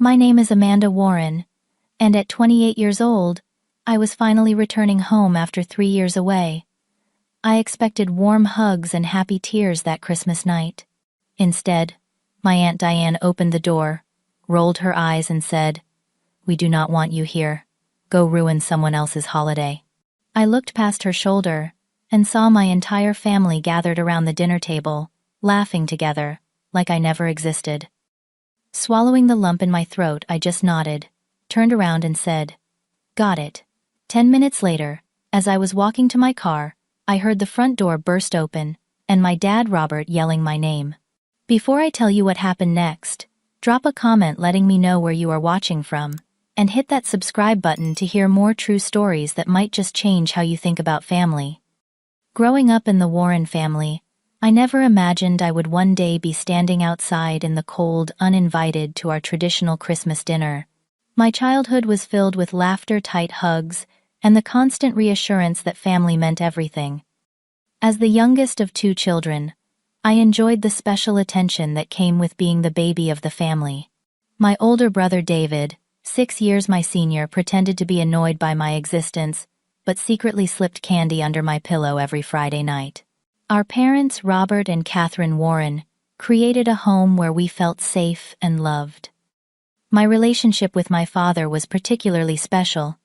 My name is Amanda Warren, and at 28 years old, I was finally returning home after 3 years away. I expected warm hugs and happy tears that Christmas night. Instead, my Aunt Diane opened the door, rolled her eyes and said, "We do not want you here. Go ruin someone else's holiday." I looked past her shoulder and saw my entire family gathered around the dinner table, laughing together, like I never existed. Swallowing the lump in my throat, I just nodded, turned around and said, "Got it." 10 minutes later, as I was walking to my car, I heard the front door burst open and my dad Robert yelling my name. Before I tell you what happened next, drop a comment letting me know where you are watching from, and hit that subscribe button to hear more true stories that might just change how you think about family. Growing up in the Warren family, I never imagined I would one day be standing outside in the cold, uninvited to our traditional Christmas dinner. My childhood was filled with laughter, tight hugs, and the constant reassurance that family meant everything. As the youngest of 2 children, I enjoyed the special attention that came with being the baby of the family. My older brother David, 6 years my senior, pretended to be annoyed by my existence, but secretly slipped candy under my pillow every Friday night. Our parents, Robert and Catherine Warren, created a home where we felt safe and loved. My relationship with my father was particularly special.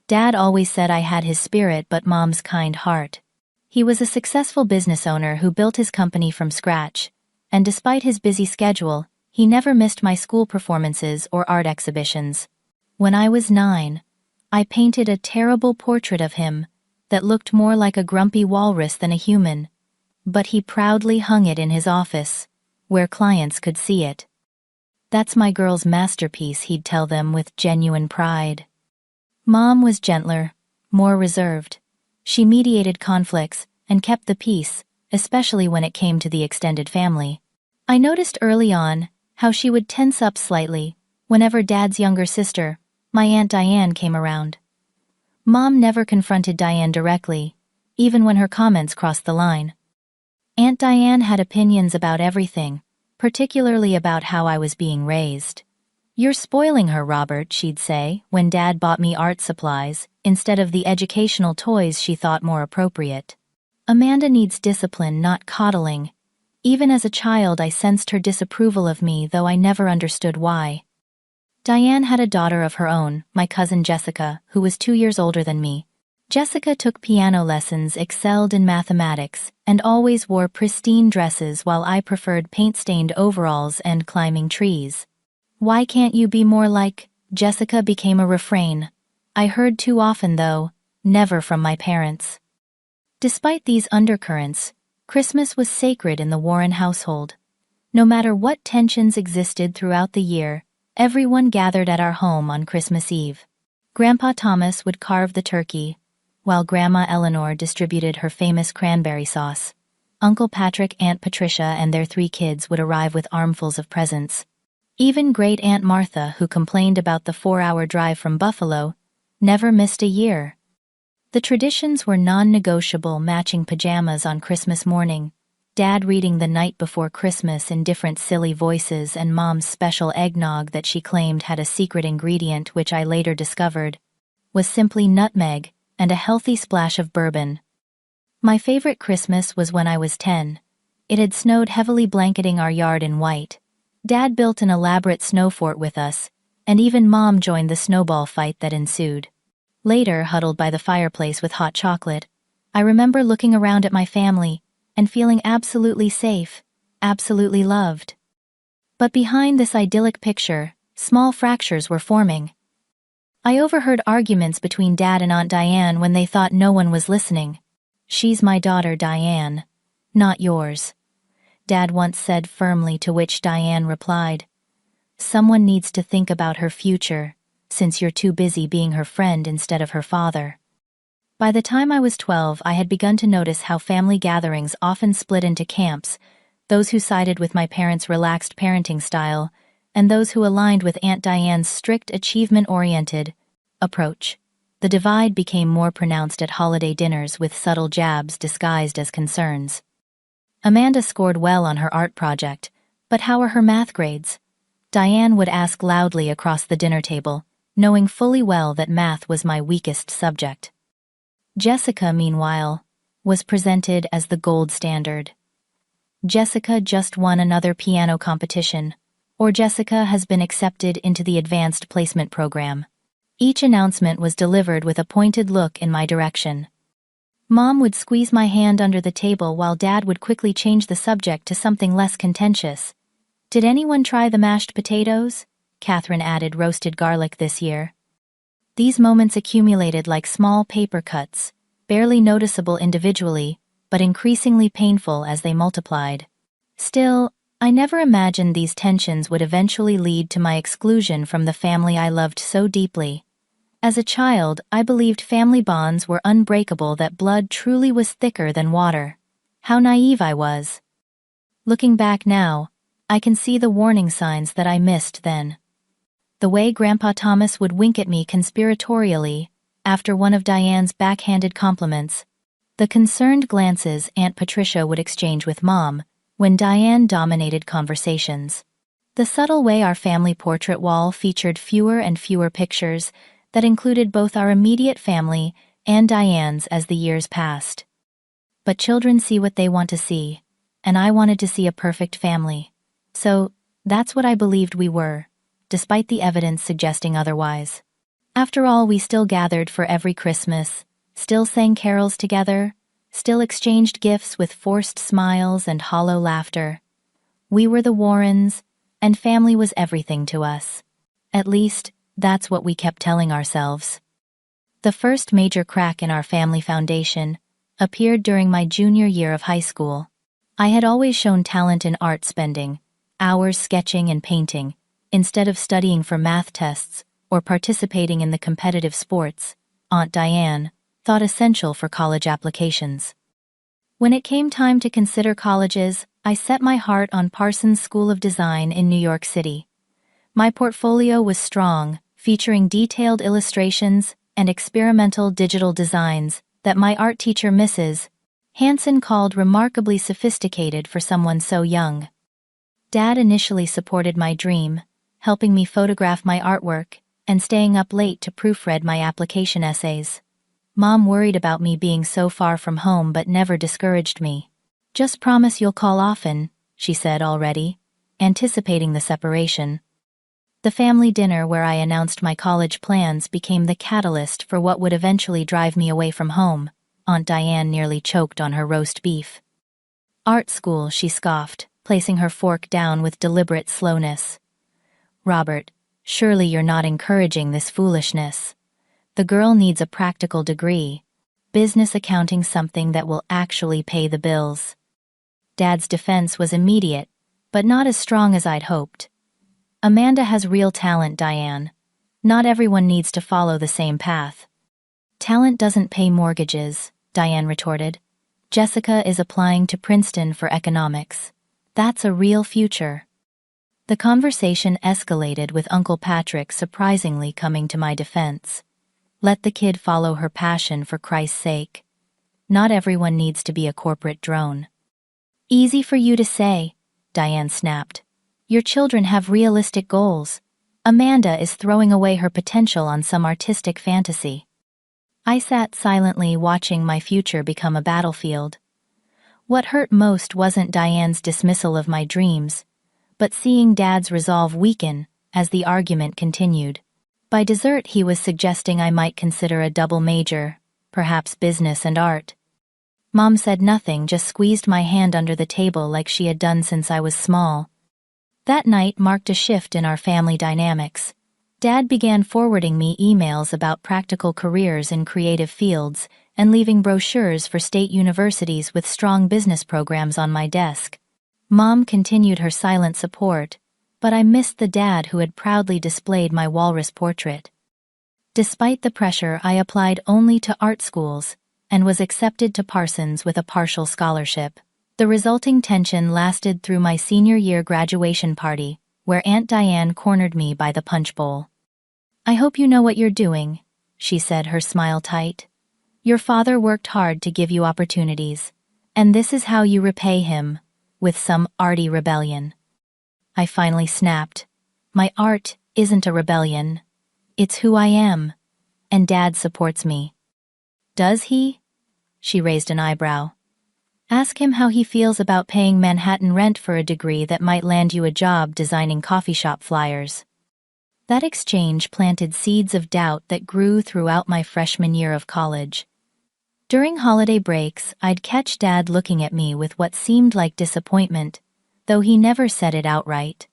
Dad always said I had his spirit but Mom's kind heart. He was a successful business owner who built his company from scratch, and despite his busy schedule, he never missed my school performances or art exhibitions. When I was 9, I painted a terrible portrait of him that looked more like a grumpy walrus than a human, but he proudly hung it in his office, where clients could see it. "That's my girl's masterpiece," he'd tell them with genuine pride. Mom was gentler, more reserved. She mediated conflicts and kept the peace, especially when it came to the extended family. I noticed early on how she would tense up slightly whenever Dad's younger sister, my Aunt Diane, came around. Mom never confronted Diane directly, even when her comments crossed the line. Aunt Diane had opinions about everything, particularly about how I was being raised. "You're spoiling her, Robert," she'd say when Dad bought me art supplies instead of the educational toys she thought more appropriate. "Amanda needs discipline, not coddling." Even as a child, I sensed her disapproval of me, though I never understood why. Diane had a daughter of her own, my cousin Jessica, who was 2 years older than me. Jessica took piano lessons, excelled in mathematics, and always wore pristine dresses while I preferred paint-stained overalls and climbing trees. "Why can't you be more like Jessica?" became a refrain I heard too often, though never from my parents. Despite these undercurrents, Christmas was sacred in the Warren household. No matter what tensions existed throughout the year, everyone gathered at our home on Christmas Eve. Grandpa Thomas would carve the turkey, while Grandma Eleanor distributed her famous cranberry sauce. Uncle Patrick, Aunt Patricia, and their 3 kids would arrive with armfuls of presents. Even Great Aunt Martha, who complained about the 4-hour drive from Buffalo, never missed a year. The traditions were non-negotiable: matching pajamas on Christmas morning, Dad reading The Night Before Christmas in different silly voices, and Mom's special eggnog that she claimed had a secret ingredient which I later discovered was simply nutmeg and a healthy splash of bourbon. My favorite Christmas was when I was 10. It had snowed heavily, blanketing our yard in white. Dad built an elaborate snow fort with us, and even Mom joined the snowball fight that ensued. Later, huddled by the fireplace with hot chocolate, I remember looking around at my family and feeling absolutely safe, absolutely loved. But behind this idyllic picture, small fractures were forming. I overheard arguments between Dad and Aunt Diane when they thought no one was listening. "She's my daughter, Diane, not yours," Dad once said firmly, to which Diane replied, "Someone needs to think about her future, since you're too busy being her friend instead of her father." By the time I was 12, I had begun to notice how family gatherings often split into camps: those who sided with my parents' relaxed parenting style, and those who aligned with Aunt Diane's strict, achievement-oriented approach. The divide became more pronounced at holiday dinners, with subtle jabs disguised as concerns. "Amanda scored well on her art project, but how are her math grades?" Diane would ask loudly across the dinner table, knowing fully well that math was my weakest subject. Jessica, meanwhile, was presented as the gold standard. Jessica just won another piano competition, or Jessica has been accepted into the advanced placement program. Each announcement was delivered with a pointed look in my direction. Mom would squeeze my hand under the table while Dad would quickly change the subject to something less contentious. Did anyone try the mashed potatoes? Catherine added roasted garlic this year. These moments accumulated like small paper cuts, barely noticeable individually, but increasingly painful as they multiplied. Still, I never imagined these tensions would eventually lead to my exclusion from the family I loved so deeply. As a child, I believed family bonds were unbreakable, that blood truly was thicker than water. How naive I was. Looking back now, I can see the warning signs that I missed then. The way Grandpa Thomas would wink at me conspiratorially after one of Diane's backhanded compliments, the concerned glances Aunt Patricia would exchange with Mom when Diane dominated conversations, the subtle way our family portrait wall featured fewer and fewer pictures that included both our immediate family and Diane's as the years passed. But children see what they want to see, and I wanted to see a perfect family. So, that's what I believed we were, despite the evidence suggesting otherwise. After all, we still gathered for every Christmas, still sang carols together, still exchanged gifts with forced smiles and hollow laughter. We were the Warrens, and family was everything to us. At least, that's what we kept telling ourselves. The first major crack in our family foundation appeared during my junior year of high school. I had always shown talent in art, spending hours sketching and painting, instead of studying for math tests or participating in the competitive sports Aunt Diane thought essential for college applications. When it came time to consider colleges, I set my heart on Parsons School of Design in New York City. My portfolio was strong, featuring detailed illustrations and experimental digital designs that my art teacher, Mrs. Hansen, called remarkably sophisticated for someone so young. Dad initially supported my dream, helping me photograph my artwork and staying up late to proofread my application essays. Mom worried about me being so far from home but never discouraged me. "Just promise you'll call often," she said, already anticipating the separation. The family dinner where I announced my college plans became the catalyst for what would eventually drive me away from home. Aunt Diane nearly choked on her roast beef. "Art school," she scoffed, placing her fork down with deliberate slowness. "Robert, surely you're not encouraging this foolishness. The girl needs a practical degree. Business accounting, something that will actually pay the bills." Dad's defense was immediate, but not as strong as I'd hoped. "Amanda has real talent, Diane. Not everyone needs to follow the same path." "Talent doesn't pay mortgages," Diane retorted. "Jessica is applying to Princeton for economics. That's a real future." The conversation escalated with Uncle Patrick surprisingly coming to my defense. "Let the kid follow her passion, for Christ's sake. Not everyone needs to be a corporate drone." "Easy for you to say," Diane snapped. "Your children have realistic goals. Amanda is throwing away her potential on some artistic fantasy." I sat silently watching my future become a battlefield. What hurt most wasn't Diane's dismissal of my dreams, but seeing Dad's resolve weaken as the argument continued. By dessert, he was suggesting I might consider a double major, perhaps business and art. Mom said nothing, just squeezed my hand under the table like she had done since I was small. That night marked a shift in our family dynamics. Dad began forwarding me emails about practical careers in creative fields and leaving brochures for state universities with strong business programs on my desk. Mom continued her silent support, but I missed the dad who had proudly displayed my walrus portrait. Despite the pressure, I applied only to art schools and was accepted to Parsons with a partial scholarship. The resulting tension lasted through my senior year graduation party, where Aunt Diane cornered me by the punch bowl. "I hope you know what you're doing," she said, her smile tight. "Your father worked hard to give you opportunities, and this is how you repay him, with some arty rebellion." I finally snapped. My art isn't a rebellion. It's who I am. And Dad supports me. Does he? She raised an eyebrow. Ask him how he feels about paying Manhattan rent for a degree that might land you a job designing coffee shop flyers. That exchange planted seeds of doubt that grew throughout my freshman year of college. During holiday breaks, I'd catch Dad looking at me with what seemed like disappointment, though he never said it outright.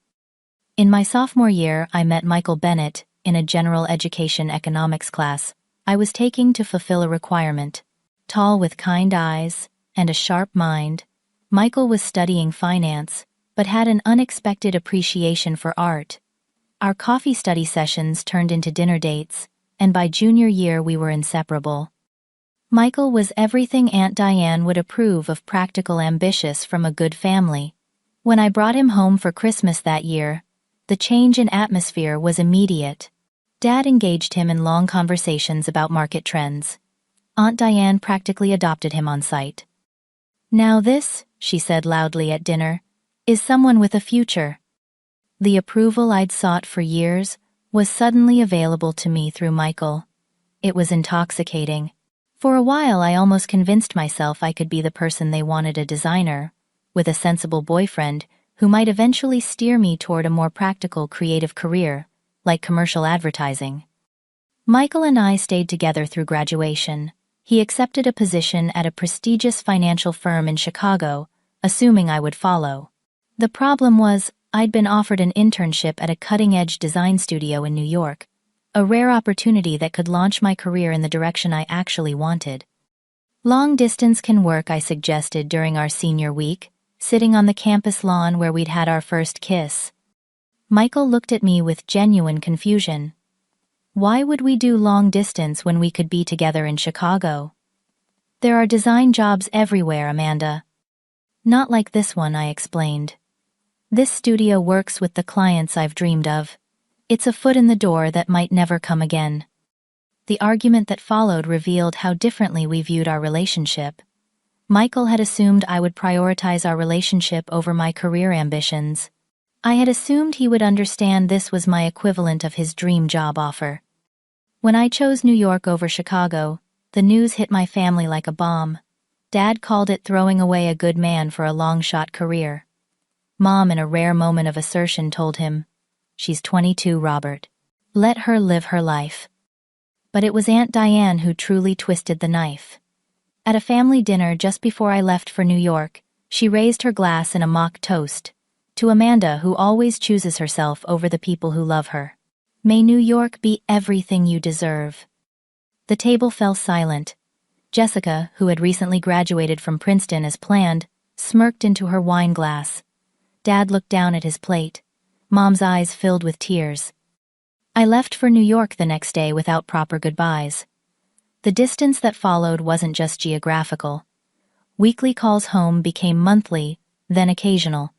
In my sophomore year, I met Michael Bennett in a general education economics class I was taking to fulfill a requirement. Tall with kind eyes and a sharp mind, Michael was studying finance, but had an unexpected appreciation for art. Our coffee study sessions turned into dinner dates, and by junior year we were inseparable. Michael was everything Aunt Diane would approve of: practical, ambitious, from a good family. When I brought him home for Christmas that year, the change in atmosphere was immediate. Dad engaged him in long conversations about market trends. Aunt Diane practically adopted him on sight. "Now this," she said loudly at dinner, "is someone with a future." The approval I'd sought for years was suddenly available to me through Michael. It was intoxicating. For a while I almost convinced myself I could be the person they wanted: a designer, with a sensible boyfriend who might eventually steer me toward a more practical, creative career, like commercial advertising. Michael and I stayed together through graduation. He accepted a position at a prestigious financial firm in Chicago, assuming I would follow. The problem was, I'd been offered an internship at a cutting-edge design studio in New York, a rare opportunity that could launch my career in the direction I actually wanted. "Long distance can work," I suggested during our senior week, sitting on the campus lawn where we'd had our first kiss. Michael looked at me with genuine confusion. "Why would we do long distance when we could be together in Chicago? There are design jobs everywhere, Amanda." "Not like this one," I explained. "This studio works with the clients I've dreamed of. It's a foot in the door that might never come again." The argument that followed revealed how differently we viewed our relationship. Michael had assumed I would prioritize our relationship over my career ambitions. I had assumed he would understand this was my equivalent of his dream job offer. When I chose New York over Chicago, the news hit my family like a bomb. Dad called it throwing away a good man for a long-shot career. Mom, in a rare moment of assertion, told him, "She's 22, Robert. Let her live her life." But it was Aunt Diane who truly twisted the knife. At a family dinner just before I left for New York, she raised her glass in a mock toast to Amanda, who always chooses herself over the people who love her. "May New York be everything you deserve." The table fell silent. Jessica, who had recently graduated from Princeton as planned, smirked into her wine glass. Dad looked down at his plate. Mom's eyes filled with tears. I left for New York the next day without proper goodbyes. The distance that followed wasn't just geographical. Weekly calls home became monthly, then occasional.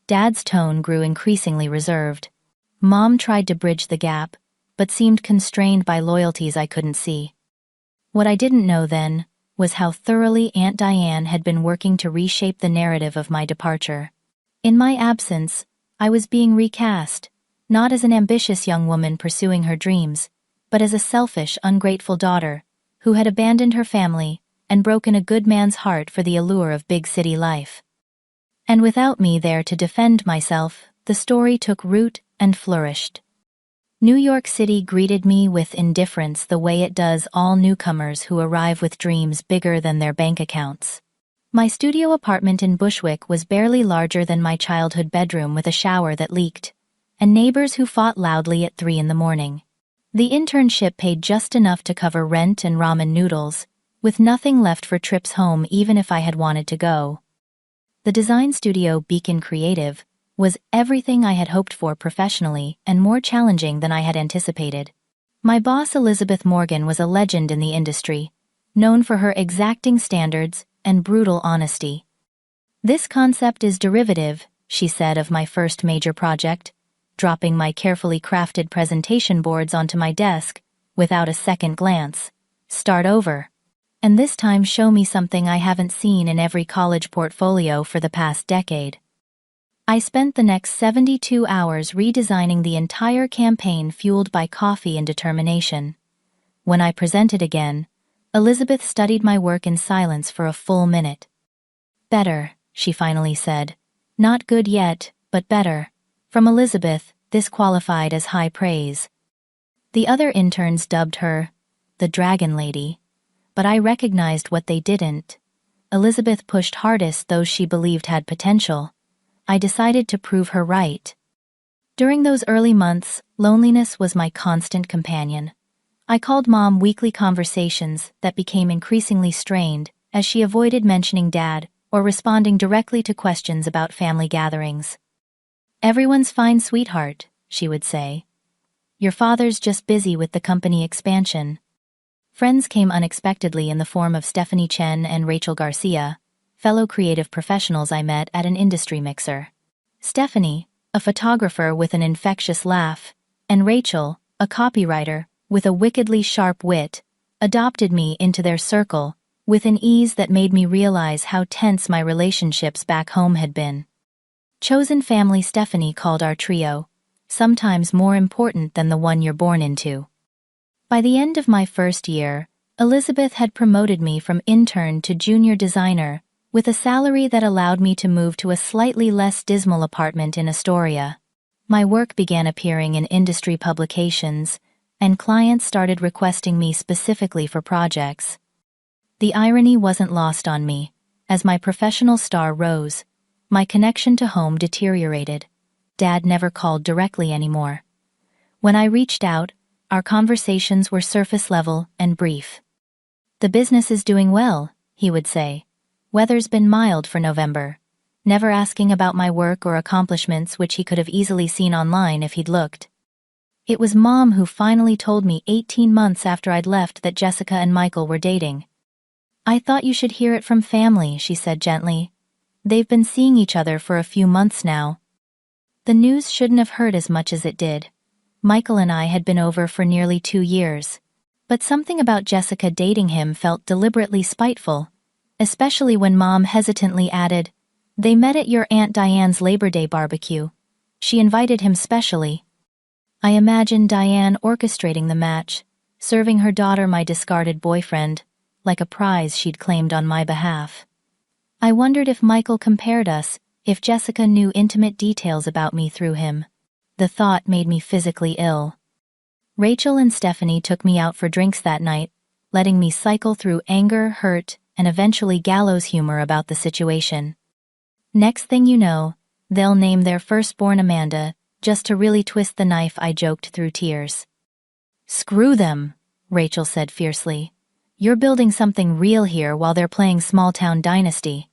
Dad's tone grew increasingly reserved. Mom tried to bridge the gap, but seemed constrained by loyalties I couldn't see. What I didn't know then was how thoroughly Aunt Diane had been working to reshape the narrative of my departure. In my absence, I was being recast, not as an ambitious young woman pursuing her dreams, but as a selfish, ungrateful daughter who had abandoned her family and broken a good man's heart for the allure of big city life. And without me there to defend myself, the story took root and flourished. New York City greeted me with indifference, the way it does all newcomers who arrive with dreams bigger than their bank accounts. My studio apartment in Bushwick was barely larger than my childhood bedroom, with a shower that leaked, and neighbors who fought loudly at 3 in the morning. The internship paid just enough to cover rent and ramen noodles, with nothing left for trips home even if I had wanted to go. The design studio, Beacon Creative, was everything I had hoped for professionally, and more challenging than I had anticipated. My boss, Elizabeth Morgan, was a legend in the industry, known for her exacting standards and brutal honesty. "This concept is derivative," she said of my first major project, dropping my carefully crafted presentation boards onto my desk without a second glance. "Start over. And this time show me something I haven't seen in every college portfolio for the past decade." I spent the next 72 hours redesigning the entire campaign, fueled by coffee and determination. When I presented again, Elizabeth studied my work in silence for a full minute. "Better," she finally said. "Not good yet, but better." From Elizabeth, this qualified as high praise. The other interns dubbed her the Dragon Lady, but I recognized what they didn't. Elizabeth pushed hardest those she believed had potential. I decided to prove her right. During those early months, loneliness was my constant companion. I called Mom weekly conversations that became increasingly strained as she avoided mentioning Dad or responding directly to questions about family gatherings. "Everyone's fine, sweetheart," she would say. "Your father's just busy with the company expansion." Friends came unexpectedly in the form of Stephanie Chen and Rachel Garcia, fellow creative professionals I met at an industry mixer. Stephanie, a photographer with an infectious laugh, and Rachel, a copywriter with a wickedly sharp wit, adopted me into their circle with an ease that made me realize how tense my relationships back home had been. Chosen family, Stephanie called our trio, sometimes more important than the one you're born into. By the end of my first year, Elizabeth had promoted me from intern to junior designer, with a salary that allowed me to move to a slightly less dismal apartment in Astoria. My work began appearing in industry publications, and clients started requesting me specifically for projects. The irony wasn't lost on me. As my professional star rose, my connection to home deteriorated. Dad never called directly anymore. When I reached out, our conversations were surface level and brief. "The business is doing well," he would say. "Weather's been mild for November," never asking about my work or accomplishments, which he could have easily seen online if he'd looked. It was Mom who finally told me 18 months after I'd left that Jessica and Michael were dating. "I thought you should hear it from family," she said gently. "They've been seeing each other for a few months now." The news shouldn't have hurt as much as it did. Michael and I had been over for nearly 2 years. But something about Jessica dating him felt deliberately spiteful, especially when Mom hesitantly added, "They met at your Aunt Diane's Labor Day barbecue. She invited him specially." I imagined Diane orchestrating the match, serving her daughter my discarded boyfriend, like a prize she'd claimed on my behalf. I wondered if Michael compared us, if Jessica knew intimate details about me through him. The thought made me physically ill. Rachel and Stephanie took me out for drinks that night, letting me cycle through anger, hurt, and eventually gallows humor about the situation. Next thing you know, they'll name their firstborn Amanda, just to really twist the knife, I joked through tears. "Screw them," Rachel said fiercely. "You're building something real here while they're playing small-town dynasty."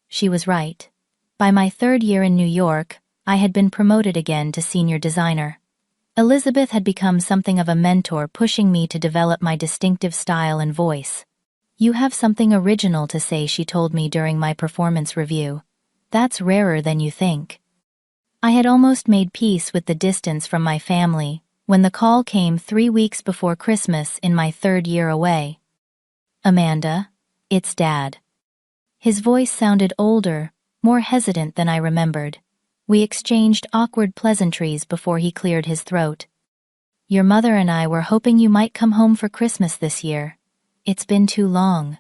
She was right. By my 3rd year in New York, I had been promoted again to senior designer. Elizabeth had become something of a mentor, pushing me to develop my distinctive style and voice. "You have something original to say," she told me during my performance review. "That's rarer than you think." I had almost made peace with the distance from my family when the call came 3 weeks before Christmas in my 3rd year away. "Amanda, it's Dad." His voice sounded older, more hesitant than I remembered. We exchanged awkward pleasantries before he cleared his throat. "Your mother and I were hoping you might come home for Christmas this year. It's been too long."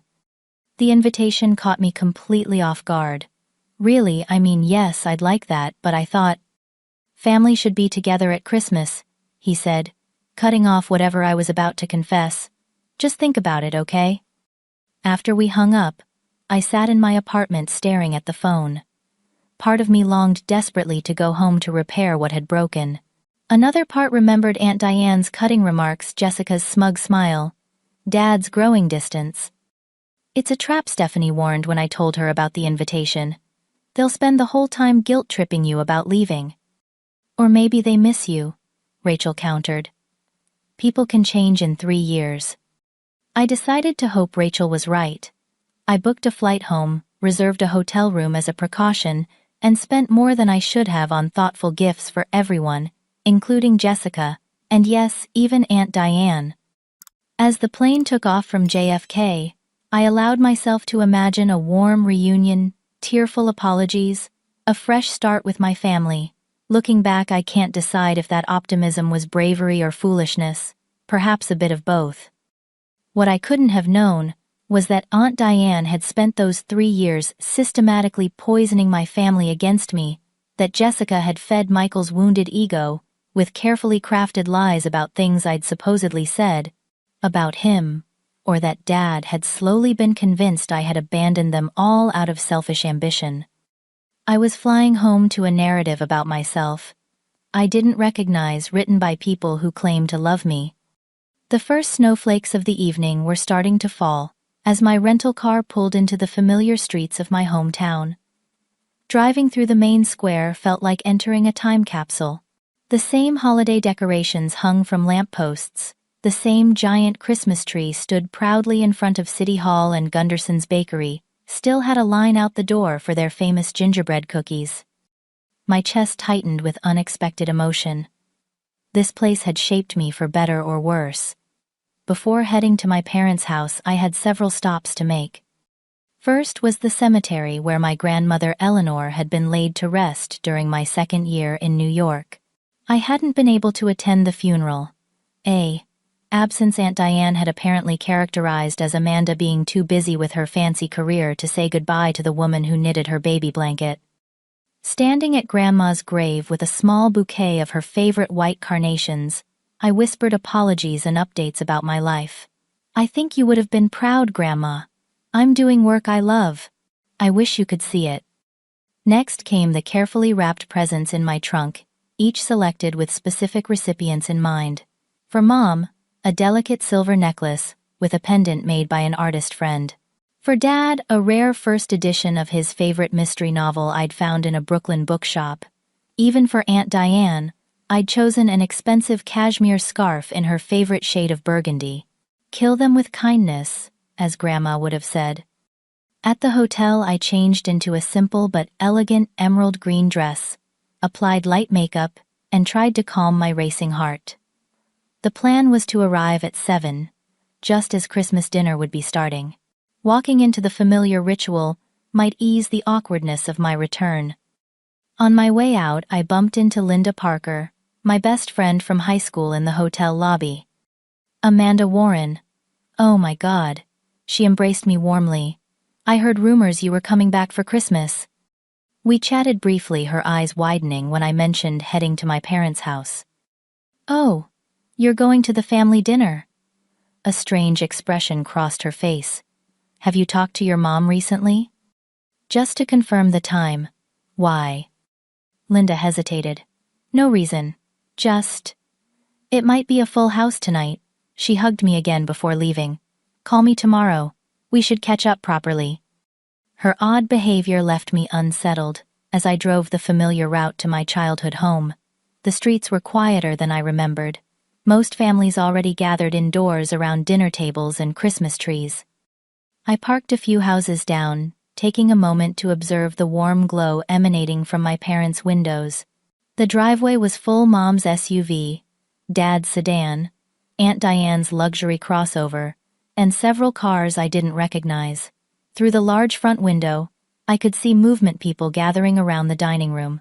The invitation caught me completely off guard. "Really, I mean, yes, I'd like that, but I thought—" "Family should be together at Christmas," he said, cutting off whatever I was about to confess. "Just think about it, okay?" After we hung up, I sat in my apartment staring at the phone. Part of me longed desperately to go home to repair what had broken. Another part remembered Aunt Diane's cutting remarks, Jessica's smug smile, Dad's growing distance. "It's a trap," Stephanie warned when I told her about the invitation. "They'll spend the whole time guilt-tripping you about leaving." "Or maybe they miss you," Rachel countered. "People can change in 3 years." I decided to hope Rachel was right. I booked a flight home, reserved a hotel room as a precaution, and spent more than I should have on thoughtful gifts for everyone, including Jessica, and yes, even Aunt Diane. As the plane took off from JFK, I allowed myself to imagine a warm reunion, tearful apologies, A fresh start with my family. Looking back, I can't decide if that optimism was bravery or foolishness, perhaps a bit of both. What I couldn't have known was that Aunt Diane had spent those 3 years systematically poisoning my family against me, that Jessica had fed Michael's wounded ego with carefully crafted lies about things I'd supposedly said about him, or that Dad had slowly been convinced I had abandoned them all out of selfish ambition. I was flying home to a narrative about myself I didn't recognize, written by people who claimed to love me. The first snowflakes of the evening were starting to fall as my rental car pulled into the familiar streets of my hometown. Driving through the main square felt like entering a time capsule. The same holiday decorations hung from lampposts, the same giant Christmas tree stood proudly in front of City Hall, and Gunderson's Bakery still had a line out the door for their famous gingerbread cookies. My chest tightened with unexpected emotion. This place had shaped me for better or worse. Before heading to my parents' house, I had several stops to make. First was the cemetery where my grandmother Eleanor had been laid to rest during my second year in New York. I hadn't been able to attend the funeral. Absence Aunt Diane had apparently characterized as Amanda being too busy with her fancy career to say goodbye to the woman who knitted her baby blanket. Standing at Grandma's grave with a small bouquet of her favorite white carnations, I whispered apologies and updates about my life. "I think you would have been proud, Grandma. I'm doing work I love. I wish you could see it." Next came the carefully wrapped presents in my trunk, each selected with specific recipients in mind. For Mom, a delicate silver necklace with a pendant made by an artist friend. For Dad, a rare first edition of his favorite mystery novel I'd found in a Brooklyn bookshop. Even for Aunt Diane, I'd chosen an expensive cashmere scarf in her favorite shade of burgundy. "Kill them with kindness," as Grandma would have said. At the hotel, I changed into a simple but elegant emerald green dress, applied light makeup, and tried to calm my racing heart. The plan was to arrive at 7, just as Christmas dinner would be starting. Walking into the familiar ritual might ease the awkwardness of my return. On my way out, I bumped into Linda Parker, my best friend from high school, in the hotel lobby. "Amanda Warren. Oh my God." She embraced me warmly. "I heard rumors you were coming back for Christmas." We chatted briefly, her eyes widening when I mentioned heading to my parents' house. "Oh, you're going to the family dinner?" A strange expression crossed her face. "Have you talked to your mom recently?" "Just to confirm the time." "Why?" Linda hesitated. "No reason. Just... It might be a full house tonight." She hugged me again before leaving. "Call me tomorrow. We should catch up properly." Her odd behavior left me unsettled as I drove the familiar route to my childhood home. The streets were quieter than I remembered. Most families already gathered indoors around dinner tables and Christmas trees. I parked a few houses down, taking a moment to observe the warm glow emanating from my parents' windows. The driveway was full: Mom's SUV, Dad's sedan, Aunt Diane's luxury crossover, and several cars I didn't recognize. Through the large front window, I could see movement, people gathering around the dining room.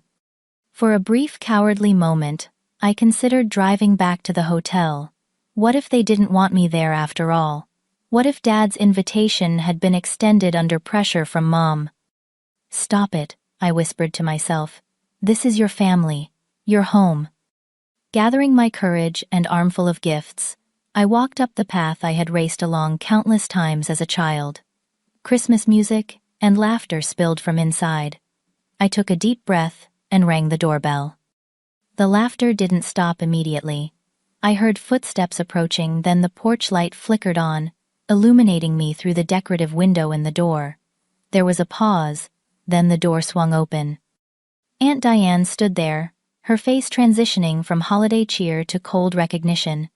For a brief cowardly moment, I considered driving back to the hotel. What if they didn't want me there after all? What if Dad's invitation had been extended under pressure from Mom? "Stop it," I whispered to myself. "This is your family, your home." Gathering my courage and armful of gifts, I walked up the path I had raced along countless times as a child. Christmas music and laughter spilled from inside. I took a deep breath and rang the doorbell. The laughter didn't stop immediately. I heard footsteps approaching, then the porch light flickered on, illuminating me through the decorative window in the door. There was a pause, then the door swung open. Aunt Diane stood there, her face transitioning from holiday cheer to cold recognition.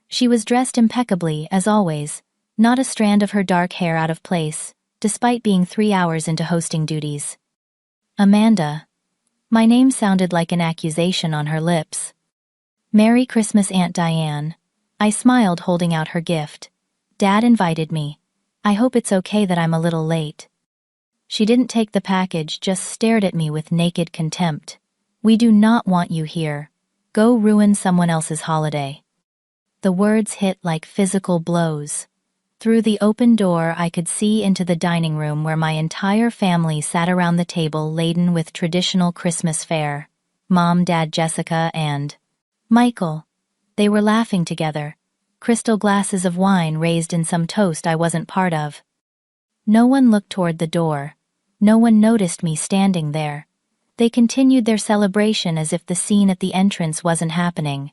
She was dressed impeccably, as always, not a strand of her dark hair out of place, despite being 3 hours into hosting duties. "Amanda." My name sounded like an accusation on her lips. "Merry Christmas, Aunt Diane." I smiled, holding out her gift. "Dad invited me. I hope it's okay that I'm a little late." She didn't take the package, just stared at me with naked contempt. "We do not want you here. Go ruin someone else's holiday." The words hit like physical blows. Through the open door, I could see into the dining room where my entire family sat around the table laden with traditional Christmas fare. Mom, Dad, Jessica, and Michael. They were laughing together, crystal glasses of wine raised in some toast I wasn't part of. No one looked toward the door. No one noticed me standing there. They continued their celebration as if the scene at the entrance wasn't happening.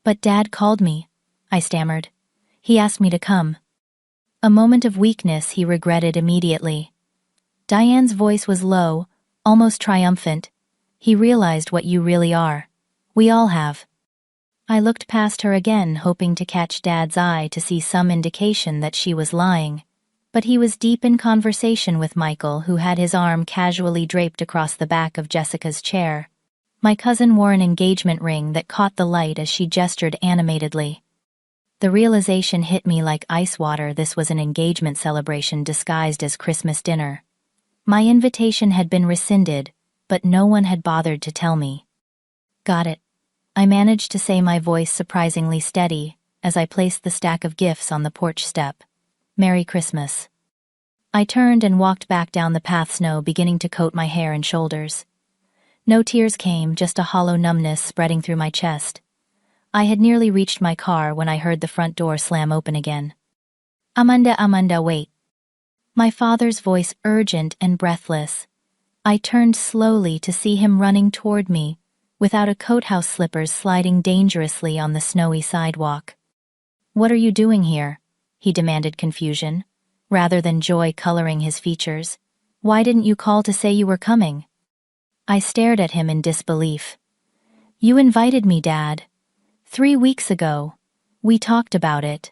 "But Dad called me," I stammered. "He asked me to come." A moment of weakness he regretted immediately. Diane's voice was low, almost triumphant. "He realized what you really are. We all have." I looked past her again, hoping to catch Dad's eye to see some indication that she was lying. But he was deep in conversation with Michael, who had his arm casually draped across the back of Jessica's chair. My cousin wore an engagement ring that caught the light as she gestured animatedly. The realization hit me like ice water. This was an engagement celebration disguised as Christmas dinner. My invitation had been rescinded, but no one had bothered to tell me. "Got it," I managed to say, my voice surprisingly steady, as I placed the stack of gifts on the porch step. "Merry Christmas." I turned and walked back down the path, snow beginning to coat my hair and shoulders. No tears came, just a hollow numbness spreading through my chest. I had nearly reached my car when I heard the front door slam open again. Amanda, wait." My father's voice urgent and breathless. I turned slowly to see him running toward me, without a coat, house slippers sliding dangerously on the snowy sidewalk. "What are you doing here?" he demanded, confusion, rather than joy coloring his features. "Why didn't you call to say you were coming?" I stared at him in disbelief. "You invited me, Dad. 3 weeks ago. We talked about it."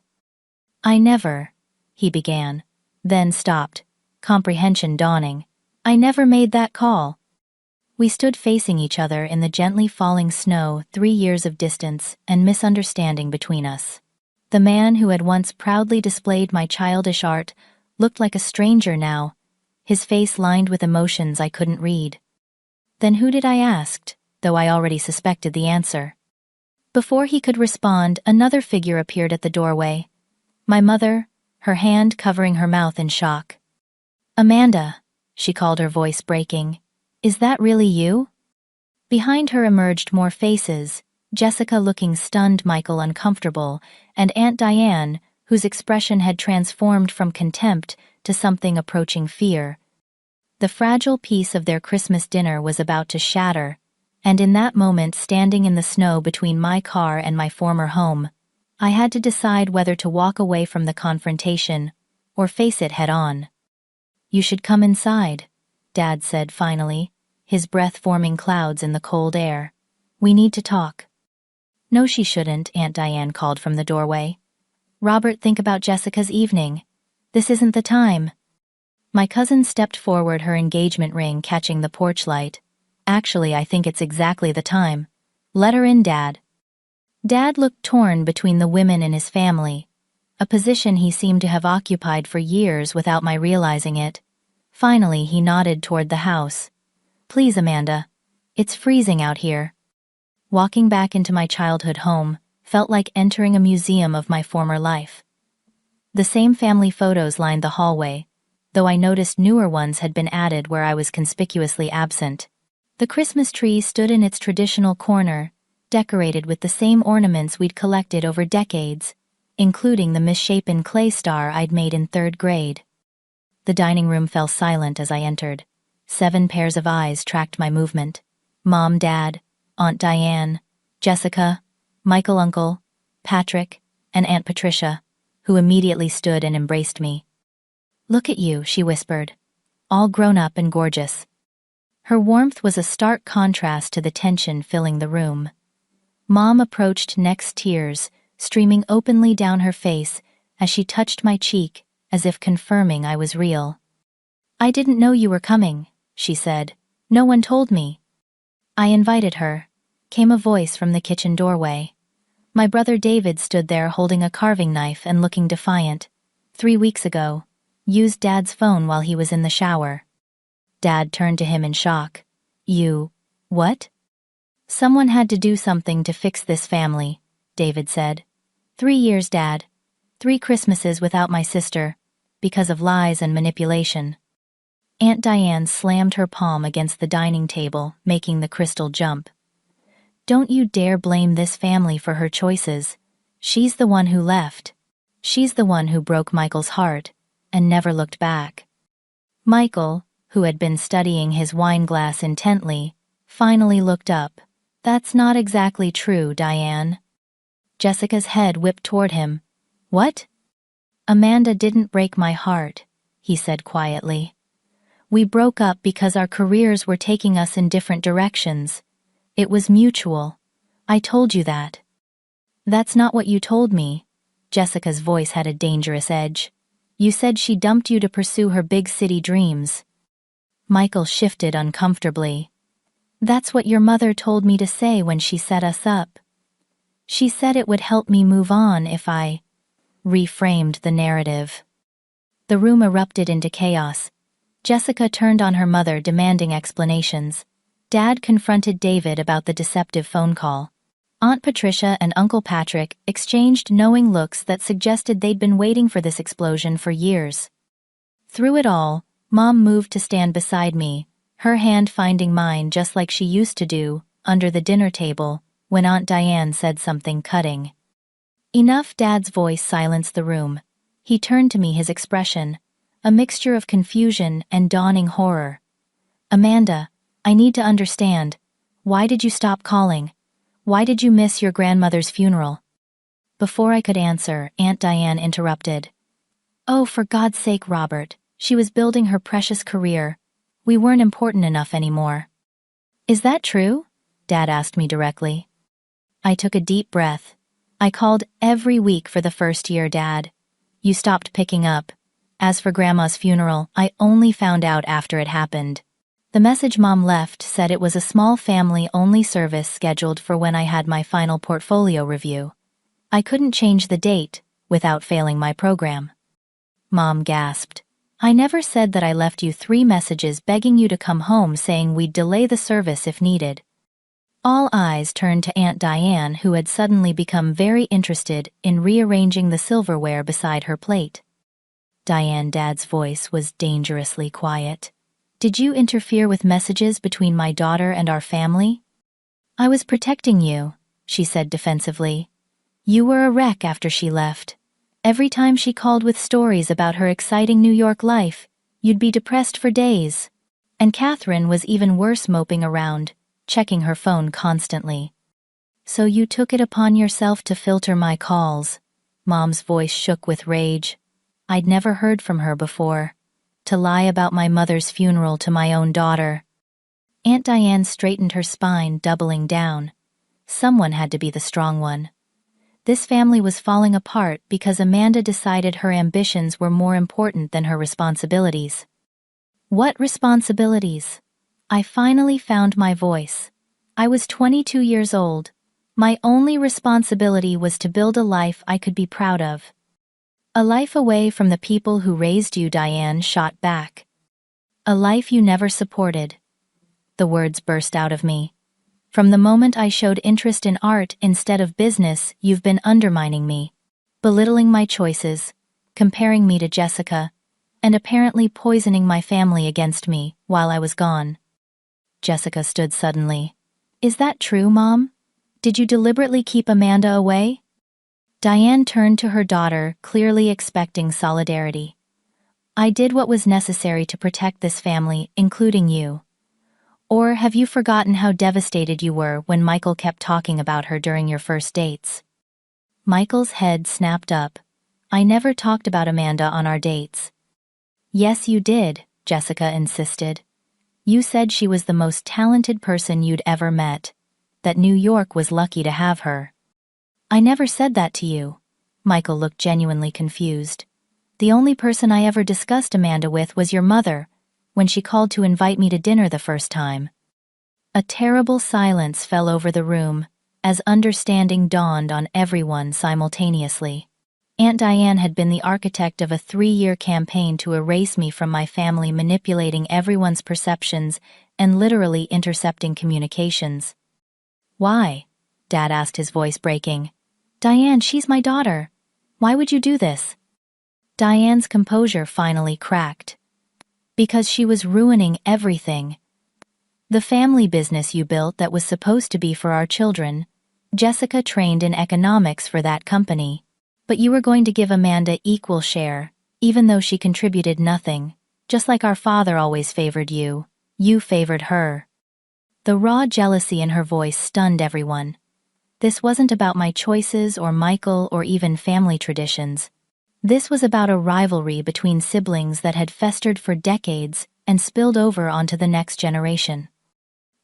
"I never," he began, then stopped, comprehension dawning. "I never made that call." We stood facing each other in the gently falling snow, 3 years of distance and misunderstanding between us. The man who had once proudly displayed my childish art looked like a stranger now, his face lined with emotions I couldn't read. "Then who did?" I asked, though I already suspected the answer. Before he could respond, another figure appeared at the doorway. My mother, her hand covering her mouth in shock. "Amanda," she called, her voice breaking. "Is that really you?" Behind her emerged more faces, Jessica looking stunned, Michael uncomfortable, and Aunt Diane, whose expression had transformed from contempt to something approaching fear. The fragile piece of their Christmas dinner was about to shatter, and in that moment, standing in the snow between my car and my former home, I had to decide whether to walk away from the confrontation or face it head-on. "You should come inside," Dad said finally, his breath forming clouds in the cold air. "We need to talk." "No, she shouldn't," Aunt Diane called from the doorway. "Robert, think about Jessica's evening. This isn't the time." My cousin stepped forward, her engagement ring catching the porch light. "Actually, I think it's exactly the time. Let her in, Dad." Dad looked torn between the women in his family, a position he seemed to have occupied for years without my realizing it. Finally, he nodded toward the house. "Please, Amanda. It's freezing out here." Walking back into my childhood home felt like entering a museum of my former life. The same family photos lined the hallway, though I noticed newer ones had been added where I was conspicuously absent. The Christmas tree stood in its traditional corner, decorated with the same ornaments we'd collected over decades, including the misshapen clay star I'd made in 3rd grade. The dining room fell silent as I entered. 7 pairs of eyes tracked my movement. Mom, Dad, Aunt Diane, Jessica, Michael, Uncle, Patrick, and Aunt Patricia, who immediately stood and embraced me. "Look at you," she whispered, "all grown up and gorgeous." Her warmth was a stark contrast to the tension filling the room. Mom approached next, tears streaming openly down her face as she touched my cheek, as if confirming I was real. "I didn't know you were coming," she said. "No one told me." "I invited her," came a voice from the kitchen doorway. My brother David stood there holding a carving knife and looking defiant. 3 weeks ago. Used Dad's phone while he was in the shower. Dad turned to him in shock. You, what? Someone had to do something to fix this family, David said. 3 years, Dad. 3 Christmases without my sister, because of lies and manipulation. Aunt Diane slammed her palm against the dining table, making the crystal jump. Don't you dare blame this family for her choices. She's the one who left. She's the one who broke Michael's heart, and never looked back. Michael, who had been studying his wine glass intently, finally looked up. That's not exactly true, Diane. Jessica's head whipped toward him. What? Amanda didn't break my heart, he said quietly. We broke up because our careers were taking us in different directions. It was mutual. I told you that. That's not what you told me. Jessica's voice had a dangerous edge. You said she dumped you to pursue her big city dreams. Michael shifted uncomfortably. That's what your mother told me to say when she set us up. She said it would help me move on if I reframed the narrative. The room erupted into chaos. Jessica turned on her mother, demanding explanations. Dad confronted David about the deceptive phone call. Aunt Patricia and Uncle Patrick exchanged knowing looks that suggested they'd been waiting for this explosion for years. Through it all, Mom moved to stand beside me, her hand finding mine just like she used to do, under the dinner table, when Aunt Diane said something cutting. Enough. Dad's voice silenced the room. He turned to me, his expression a mixture of confusion and dawning horror. Amanda, I need to understand. Why did you stop calling? Why did you miss your grandmother's funeral? Before I could answer, Aunt Diane interrupted. Oh, for God's sake, Robert, she was building her precious career. We weren't important enough anymore. Is that true? Dad asked me directly. I took a deep breath. I called every week for the first year, Dad. You stopped picking up. As for Grandma's funeral, I only found out after it happened. The message Mom left said it was a small family-only service scheduled for when I had my final portfolio review. I couldn't change the date without failing my program. Mom gasped. I never said that. I left you 3 messages begging you to come home, saying we'd delay the service if needed. All eyes turned to Aunt Diane, who had suddenly become very interested in rearranging the silverware beside her plate. Diane, Dad's voice was dangerously quiet. Did you interfere with messages between my daughter and our family? I was protecting you, she said defensively. You were a wreck after she left. Every time she called with stories about her exciting New York life, you'd be depressed for days. And Catherine was even worse, moping around, checking her phone constantly. So you took it upon yourself to filter my calls. Mom's voice shook with rage. I'd never heard from her before. To lie about my mother's funeral to my own daughter. Aunt Diane straightened her spine, doubling down. Someone had to be the strong one. This family was falling apart because Amanda decided her ambitions were more important than her responsibilities. What responsibilities? I finally found my voice. I was 22 years old. My only responsibility was to build a life I could be proud of. A life away from the people who raised you, Diane shot back. A life you never supported. The words burst out of me. From the moment I showed interest in art instead of business, you've been undermining me, belittling my choices, comparing me to Jessica, and apparently poisoning my family against me while I was gone. Jessica stood suddenly. Is that true, Mom? Did you deliberately keep Amanda away? Diane turned to her daughter, clearly expecting solidarity. I did what was necessary to protect this family, including you. Or have you forgotten how devastated you were when Michael kept talking about her during your first dates? Michael's head snapped up. I never talked about Amanda on our dates. Yes, you did, Jessica insisted. You said she was the most talented person you'd ever met, that New York was lucky to have her. I never said that to you. Michael looked genuinely confused. The only person I ever discussed Amanda with was your mother, when she called to invite me to dinner the first time. A terrible silence fell over the room, as understanding dawned on everyone simultaneously. Aunt Diane had been the architect of a 3-year campaign to erase me from my family, manipulating everyone's perceptions and literally intercepting communications. "Why?" Dad asked, his voice breaking. "Diane, she's my daughter. Why would you do this?" Diane's composure finally cracked. "Because she was ruining everything. The family business you built that was supposed to be for our children. Jessica trained in economics for that company. But you were going to give Amanda equal share, even though she contributed nothing. Just like our father always favored you, you favored her." The raw jealousy in her voice stunned everyone. This wasn't about my choices or Michael or even family traditions. This was about a rivalry between siblings that had festered for decades and spilled over onto the next generation.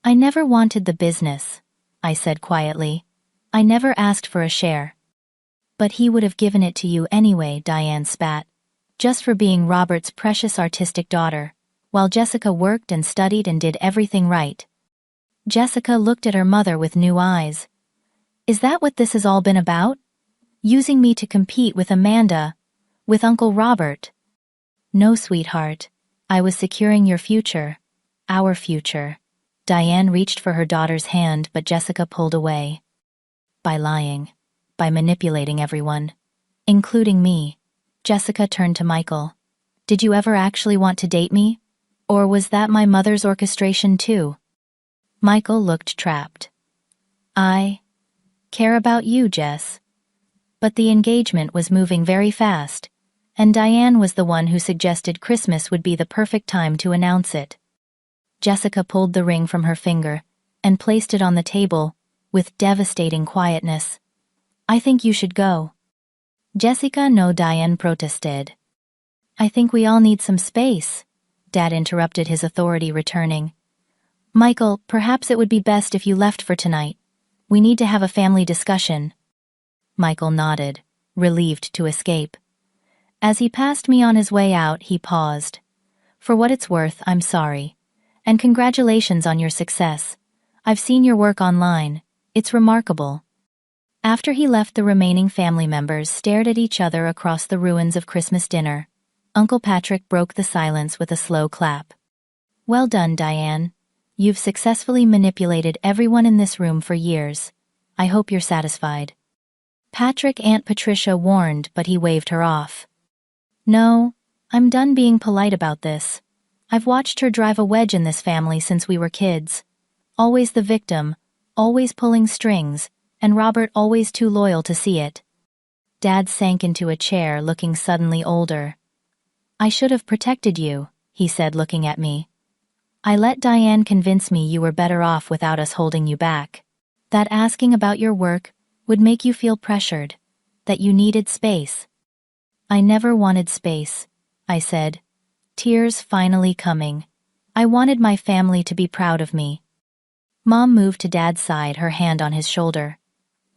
"I never wanted the business," I said quietly. "I never asked for a share." "But he would have given it to you anyway," Diane spat. "Just for being Robert's precious artistic daughter, while Jessica worked and studied and did everything right." Jessica looked at her mother with new eyes. "Is that what this has all been about? Using me to compete with Amanda? With Uncle Robert?" "No, sweetheart. I was securing your future. Our future." Diane reached for her daughter's hand, but Jessica pulled away. "By lying. By manipulating everyone. Including me." Jessica turned to Michael. "Did you ever actually want to date me? Or was that my mother's orchestration too?" Michael looked trapped. "I care about you, Jess." But the engagement was moving very fast, and Diane was the one who suggested Christmas would be the perfect time to announce it. Jessica pulled the ring from her finger and placed it on the table with devastating quietness. "I think you should go." "Jessica, no," Diane protested. "I think we all need some space," Dad interrupted, his authority returning. "Michael, perhaps it would be best if you left for tonight. We need to have a family discussion." Michael nodded, relieved to escape. As he passed me on his way out, he paused. "For what it's worth, I'm sorry. And congratulations on your success. I've seen your work online. It's remarkable." After he left, the remaining family members stared at each other across the ruins of Christmas dinner. Uncle Patrick broke the silence with a slow clap. "Well done, Diane. You've successfully manipulated everyone in this room for years. I hope you're satisfied." Patrick, Aunt Patricia warned, but he waved her off. "No, I'm done being polite about this. I've watched her drive a wedge in this family since we were kids. Always the victim, always pulling strings, and Robert always too loyal to see it." Dad sank into a chair, looking suddenly older. "I should have protected you," he said, looking at me. "I let Diane convince me you were better off without us holding you back. That asking about your work would make you feel pressured, that you needed space." "I never wanted space," I said, tears finally coming. "I wanted my family to be proud of me." Mom moved to Dad's side, her hand on his shoulder.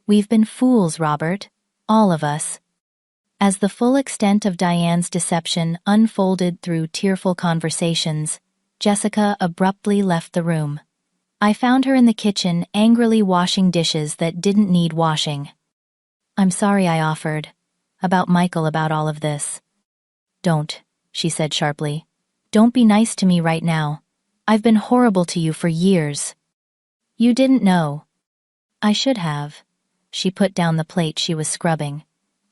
"We've been fools, Robert. All of us." As the full extent of Diane's deception unfolded through tearful conversations, Jessica abruptly left the room. I found her in the kitchen, angrily washing dishes that didn't need washing. "I'm sorry," I offered. "About Michael, about all of this." "Don't," she said sharply. "Don't be nice to me right now. I've been horrible to you for years." "You didn't know." "I should have." She put down the plate she was scrubbing.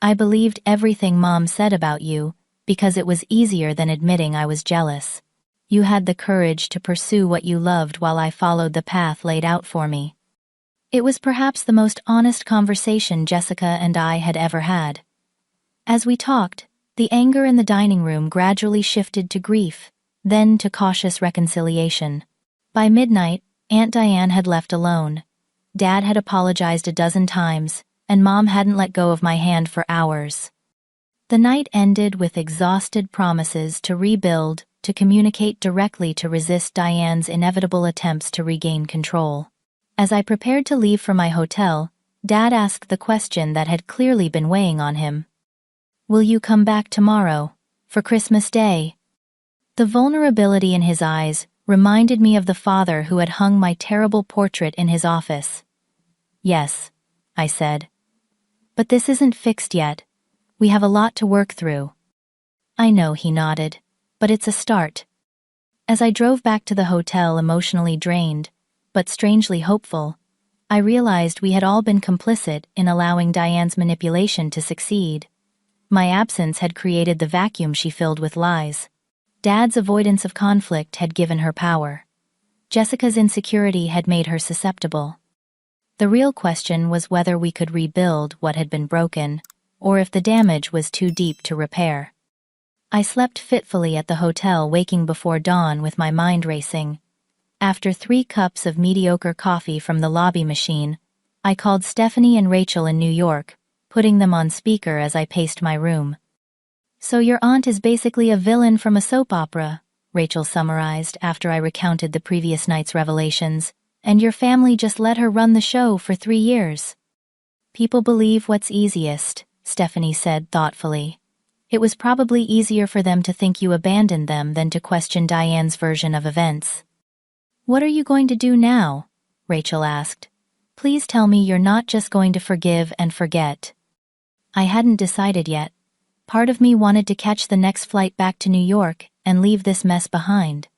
"I believed everything Mom said about you because it was easier than admitting I was jealous. You had the courage to pursue what you loved while I followed the path laid out for me." It was perhaps the most honest conversation Jessica and I had ever had. As we talked, the anger in the dining room gradually shifted to grief, then to cautious reconciliation. By midnight, Aunt Diane had left alone. Dad had apologized a dozen times, and Mom hadn't let go of my hand for hours. The night ended with exhausted promises to rebuild, to communicate directly, to resist Diane's inevitable attempts to regain control. As I prepared to leave for my hotel, Dad asked the question that had clearly been weighing on him. "Will you come back tomorrow, for Christmas Day?" The vulnerability in his eyes reminded me of the father who had hung my terrible portrait in his office. "Yes," I said. "But this isn't fixed yet. We have a lot to work through. I know, he nodded. But it's a start. As I drove back to the hotel emotionally drained, but strangely hopeful, I realized we had all been complicit in allowing Diane's manipulation to succeed. My absence had created the vacuum she filled with lies. Dad's avoidance of conflict had given her power. Jessica's insecurity had made her susceptible. The real question was whether we could rebuild what had been broken, or if the damage was too deep to repair. I slept fitfully at the hotel, waking before dawn with my mind racing. After 3 cups of mediocre coffee from the lobby machine, I called Stephanie and Rachel in New York, putting them on speaker as I paced my room. "So your aunt is basically a villain from a soap opera," Rachel summarized after I recounted the previous night's revelations, "and your family just let her run the show for 3 years." "People believe what's easiest," Stephanie said thoughtfully. "It was probably easier for them to think you abandoned them than to question Diane's version of events." "What are you going to do now?" Rachel asked. "Please tell me you're not just going to forgive and forget." I hadn't decided yet. Part of me wanted to catch the next flight back to New York and leave this mess behind.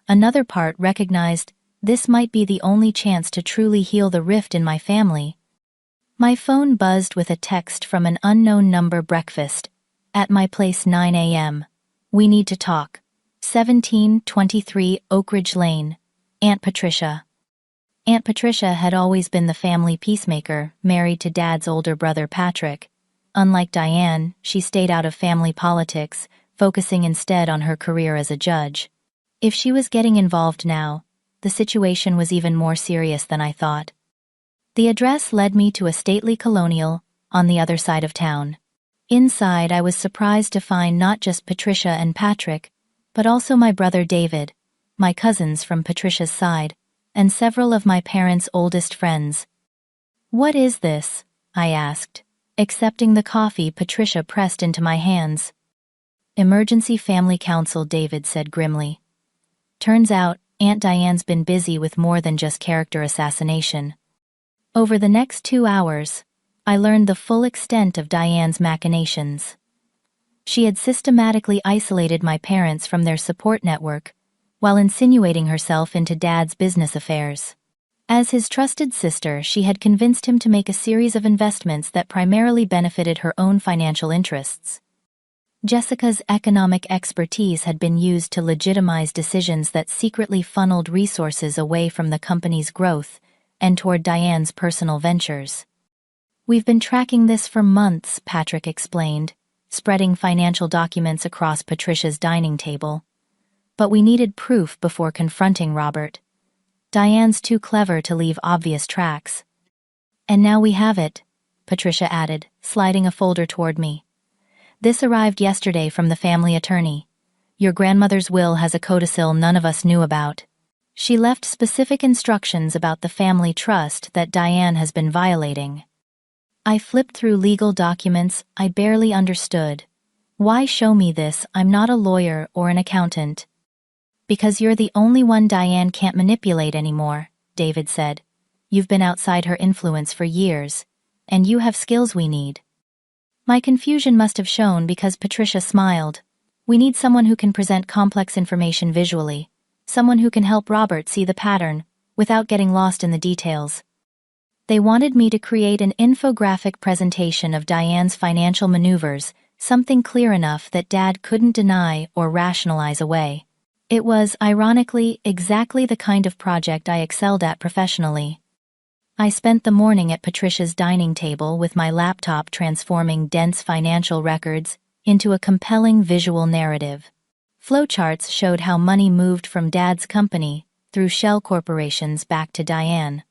Another part recognized this might be the only chance to truly heal the rift in my family. My phone buzzed with a text from an unknown number. "Breakfast. At my place 9 a.m. We need to talk. 1723 Oak Ridge Lane. Aunt Patricia." Aunt Patricia had always been the family peacemaker, married to Dad's older brother Patrick. Unlike Diane, she stayed out of family politics, focusing instead on her career as a judge. If she was getting involved now, the situation was even more serious than I thought. The address led me to a stately colonial on the other side of town. Inside, I was surprised to find not just Patricia and Patrick, but also my brother David, my cousins from Patricia's side, and several of my parents' oldest friends. "What is this?" I asked, accepting the coffee Patricia pressed into my hands. "Emergency Family Council," David said grimly. "Turns out, Aunt Diane's been busy with more than just character assassination." Over the next 2 hours, I learned the full extent of Diane's machinations. She had systematically isolated my parents from their support network, while insinuating herself into Dad's business affairs. As his trusted sister, she had convinced him to make a series of investments that primarily benefited her own financial interests. Jessica's economic expertise had been used to legitimize decisions that secretly funneled resources away from the company's growth and toward Diane's personal ventures. "We've been tracking this for months," Patrick explained, spreading financial documents across Patricia's dining table. "But we needed proof before confronting Robert. Diane's too clever to leave obvious tracks." "And now we have it," Patricia added, sliding a folder toward me. "This arrived yesterday from the family attorney. Your grandmother's will has a codicil none of us knew about. She left specific instructions about the family trust that Diane has been violating." I flipped through legal documents I barely understood. "Why show me this? I'm not a lawyer or an accountant." "Because you're the only one Diane can't manipulate anymore," David said. "You've been outside her influence for years, and you have skills we need." My confusion must have shown because Patricia smiled. "We need someone who can present complex information visually, someone who can help Robert see the pattern without getting lost in the details." They wanted me to create an infographic presentation of Diane's financial maneuvers, something clear enough that Dad couldn't deny or rationalize away. It was, ironically, exactly the kind of project I excelled at professionally. I spent the morning at Patricia's dining table with my laptop transforming dense financial records into a compelling visual narrative. Flowcharts showed how money moved from Dad's company through shell corporations back to Diane.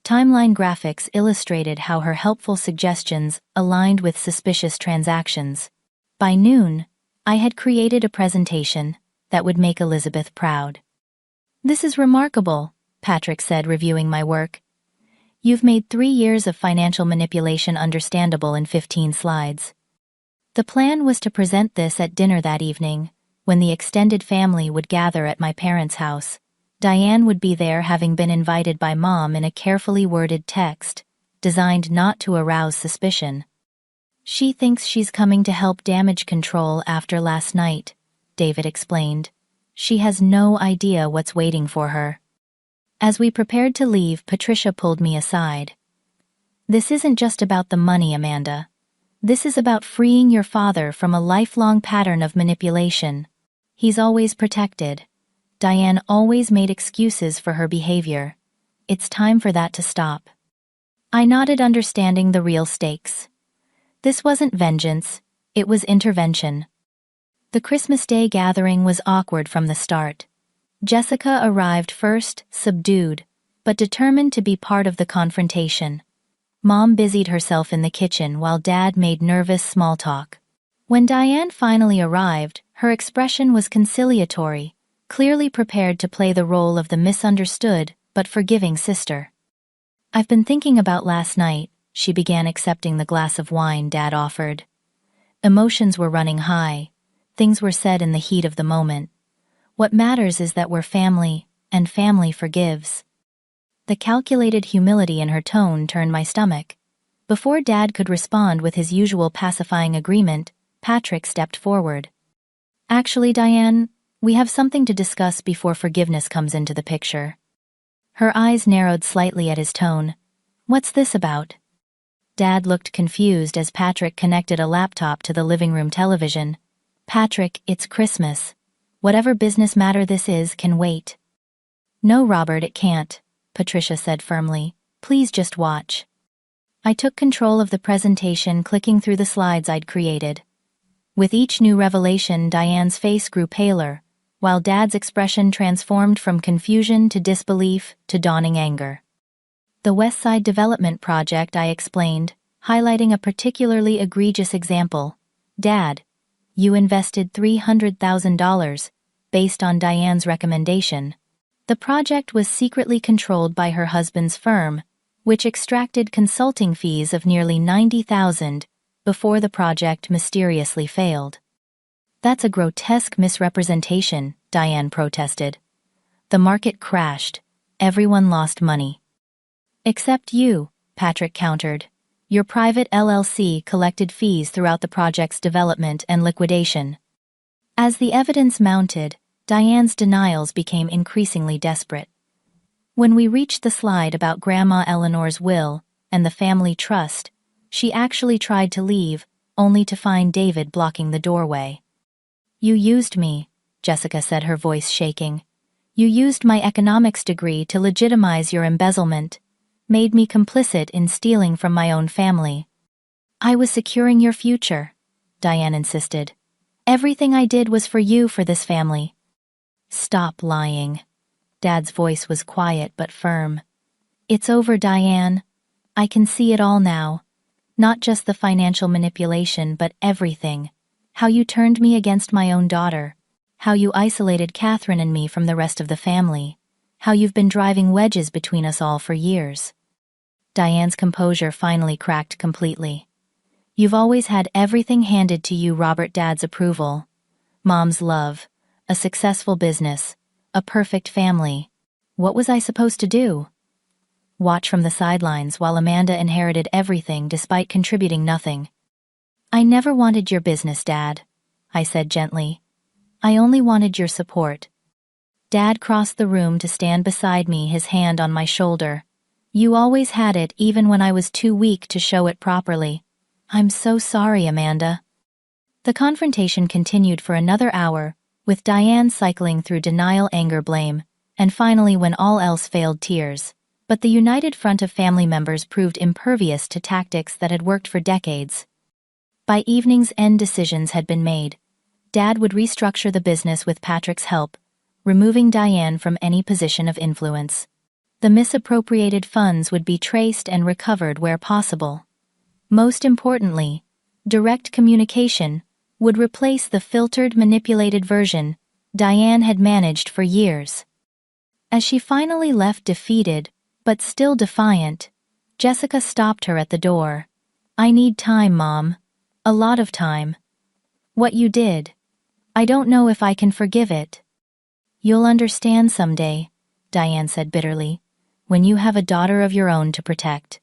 Timeline graphics illustrated how her helpful suggestions aligned with suspicious transactions. By noon, I had created a presentation that would make Elizabeth proud. "This is remarkable," Patrick said, reviewing my work. "You've made 3 years of financial manipulation understandable in 15 slides." The plan was to present this at dinner that evening, when the extended family would gather at my parents' house. Diane would be there, having been invited by Mom in a carefully worded text, designed not to arouse suspicion. She thinks she's coming to help damage control after last night, David explained. She has no idea what's waiting for her. As we prepared to leave, Patricia pulled me aside. This isn't just about the money, Amanda. This is about freeing your father from a lifelong pattern of manipulation. He's always protected. Diane always made excuses for her behavior. It's time for that to stop. I nodded, understanding the real stakes. This wasn't vengeance, it was intervention. The Christmas Day gathering was awkward from the start. Jessica arrived first, subdued, but determined to be part of the confrontation. Mom busied herself in the kitchen while Dad made nervous small talk. When Diane finally arrived, her expression was conciliatory, clearly prepared to play the role of the misunderstood but forgiving sister. I've been thinking about last night, she began, accepting the glass of wine Dad offered. Emotions were running high. Things were said in the heat of the moment. What matters is that we're family, and family forgives. The calculated humility in her tone turned my stomach. Before Dad could respond with his usual pacifying agreement, Patrick stepped forward. Actually, Diane, we have something to discuss before forgiveness comes into the picture. Her eyes narrowed slightly at his tone. What's this about? Dad looked confused as Patrick connected a laptop to the living room television. Patrick, it's Christmas. Whatever business matter this is can wait. No, Robert, it can't, Patricia said firmly. Please just watch. I took control of the presentation, clicking through the slides I'd created. With each new revelation, Diane's face grew paler, while Dad's expression transformed from confusion to disbelief to dawning anger. The West Side Development Project, I explained, highlighting a particularly egregious example. Dad, you invested $300,000, based on Diane's recommendation. The project was secretly controlled by her husband's firm, which extracted consulting fees of nearly $90,000 before the project mysteriously failed. That's a grotesque misrepresentation, Diane protested. The market crashed. Everyone lost money. Except you, Patrick countered. Your private LLC collected fees throughout the project's development and liquidation. As the evidence mounted, Diane's denials became increasingly desperate. When we reached the slide about Grandma Eleanor's will and the family trust, she actually tried to leave, only to find David blocking the doorway. You used me, Jessica said, her voice shaking. You used my economics degree to legitimize your embezzlement, made me complicit in stealing from my own family. I was securing your future, Diane insisted. Everything I did was for you, for this family. Stop lying. Dad's voice was quiet but firm. It's over, Diane. I can see it all now. Not just the financial manipulation, but everything. How you turned me against my own daughter. How you isolated Catherine and me from the rest of the family. How you've been driving wedges between us all for years. Diane's composure finally cracked completely. You've always had everything handed to you, Robert. Dad's approval. Mom's love. A successful business. A perfect family. What was I supposed to do? Watch from the sidelines while Amanda inherited everything despite contributing nothing. I never wanted your business, Dad, I said gently. I only wanted your support. Dad crossed the room to stand beside me, his hand on my shoulder. You always had it, even when I was too weak to show it properly. I'm so sorry, Amanda. The confrontation continued for another hour, with Diane cycling through denial, anger, blame, and finally, when all else failed, tears. But the united front of family members proved impervious to tactics that had worked for decades. By evening's end, decisions had been made. Dad would restructure the business with Patrick's help, removing Diane from any position of influence. The misappropriated funds would be traced and recovered where possible. Most importantly, direct communication would replace the filtered, manipulated version Diane had managed for years. As she finally left, defeated, but still defiant, Jessica stopped her at the door. I need time, Mom. A lot of time. What you did. I don't know if I can forgive it. You'll understand someday, Diane said bitterly, when you have a daughter of your own to protect.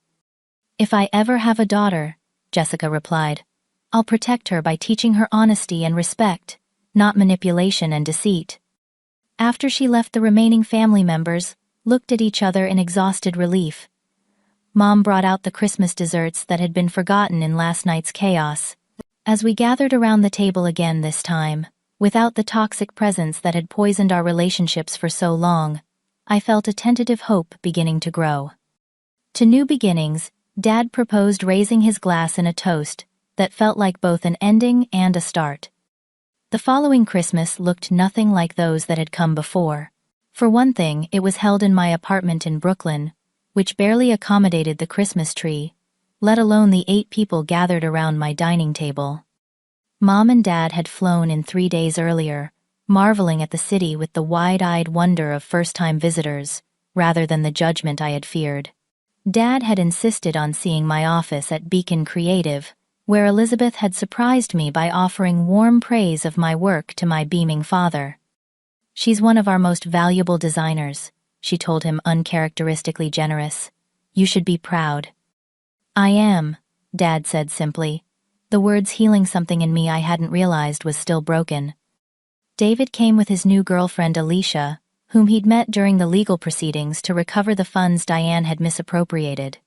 If I ever have a daughter, Jessica replied, I'll protect her by teaching her honesty and respect, not manipulation and deceit." After she left, the remaining family members looked at each other in exhausted relief. Mom brought out the Christmas desserts that had been forgotten in last night's chaos. As we gathered around the table again this time, without the toxic presence that had poisoned our relationships for so long, I felt a tentative hope beginning to grow. To new beginnings, Dad proposed raising his glass in a toast that felt like both an ending and a start. The following Christmas looked nothing like those that had come before. For one thing, it was held in my apartment in Brooklyn, which barely accommodated the Christmas tree, let alone the 8 people gathered around my dining table. Mom and Dad had flown in 3 days earlier, marveling at the city with the wide-eyed wonder of first-time visitors, rather than the judgment I had feared. Dad had insisted on seeing my office at Beacon Creative, where Elizabeth had surprised me by offering warm praise of my work to my beaming father. "She's one of our most valuable designers," she told him, uncharacteristically generous. "You should be proud." "I am," Dad said simply, the words healing something in me I hadn't realized was still broken. David came with his new girlfriend Alicia, whom he'd met during the legal proceedings to recover the funds Diane had misappropriated.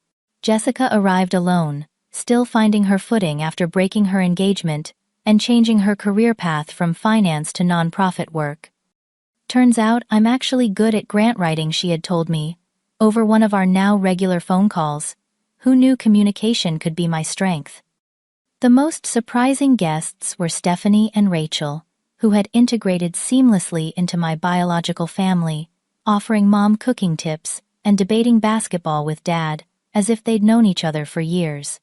Jessica arrived alone, still finding her footing after breaking her engagement and changing her career path from finance to nonprofit work. "Turns out I'm actually good at grant writing," she had told me, over one of our now regular phone calls. Who knew communication could be my strength? The most surprising guests were Stephanie and Rachel, who had integrated seamlessly into my biological family, offering Mom cooking tips and debating basketball with Dad, as if they'd known each other for years.